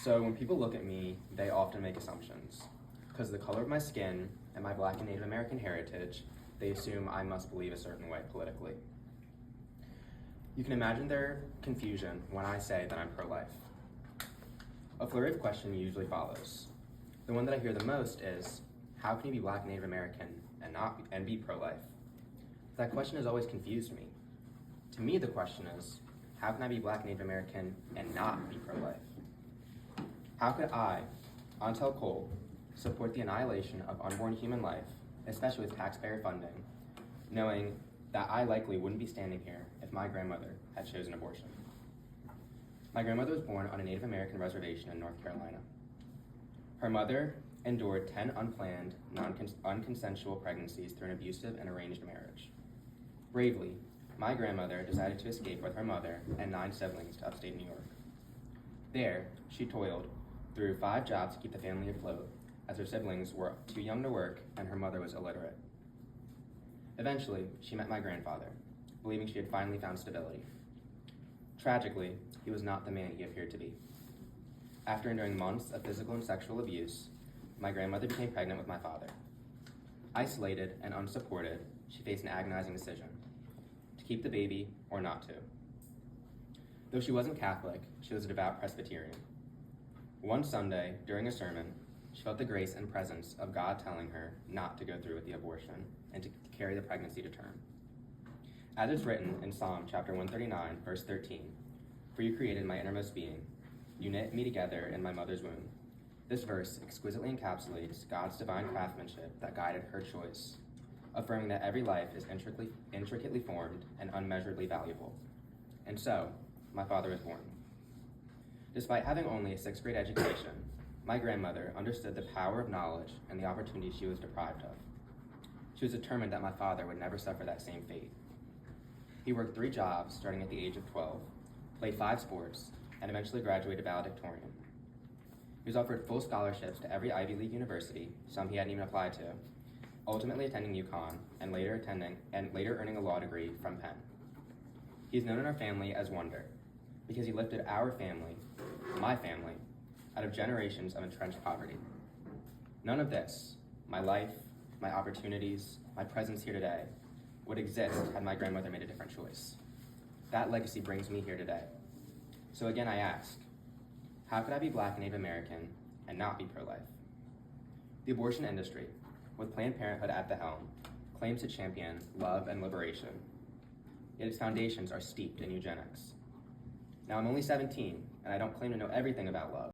So when people look at me, they often make assumptions. Because of the color of my skin and my Black and Native American heritage, they assume I must believe a certain way politically. You can imagine their confusion when I say that I'm pro-life. A flurry of questions usually follows. The one that I hear the most is, how can you be Black and Native American and be pro-life? That question has always confused me. To me, the question is, how can I be Black and Native American and not be pro-life? How could I, Antell Cole, support the annihilation of unborn human life, especially with taxpayer funding, knowing that I likely wouldn't be standing here if my grandmother had chosen abortion? My grandmother was born on a Native American reservation in North Carolina. Her mother endured 10 unplanned, unconsensual pregnancies through an abusive and arranged marriage. Bravely, my grandmother decided to escape with her mother and 9 siblings to upstate New York. There, she toiled through 5 jobs to keep the family afloat, as her siblings were too young to work and her mother was illiterate. Eventually, she met my grandfather, believing she had finally found stability. Tragically, he was not the man he appeared to be. After enduring months of physical and sexual abuse, my grandmother became pregnant with my father. Isolated and unsupported, she faced an agonizing decision: to keep the baby or not to. Though she wasn't Catholic, she was a devout Presbyterian. One Sunday, during a sermon, she felt the grace and presence of God telling her not to go through with the abortion and to carry the pregnancy to term. As it's written in Psalm chapter 139, verse 13, "For you created my innermost being. You knit me together in my mother's womb." This verse exquisitely encapsulates God's divine craftsmanship that guided her choice, affirming that every life is intricately formed and unmeasurably valuable. And so, my father was born. Despite having only a 6th grade education, my grandmother understood the power of knowledge and the opportunities she was deprived of. She was determined that my father would never suffer that same fate. He worked 3 jobs starting at the age of 12, played 5 sports, and eventually graduated valedictorian. He was offered full scholarships to every Ivy League university, some he hadn't even applied to, ultimately attending UConn and later earning a law degree from Penn. He is known in our family as Wonder because he lifted our family, my family, out of generations of entrenched poverty. None of this, my life, my opportunities, my presence here today, would exist had my grandmother made a different choice. That legacy brings me here today. So again, I ask, how could I be Black and Native American and not be pro-life? The abortion industry, with Planned Parenthood at the helm, claims to champion love and liberation, yet its foundations are steeped in eugenics. Now, I'm only 17, and I don't claim to know everything about love,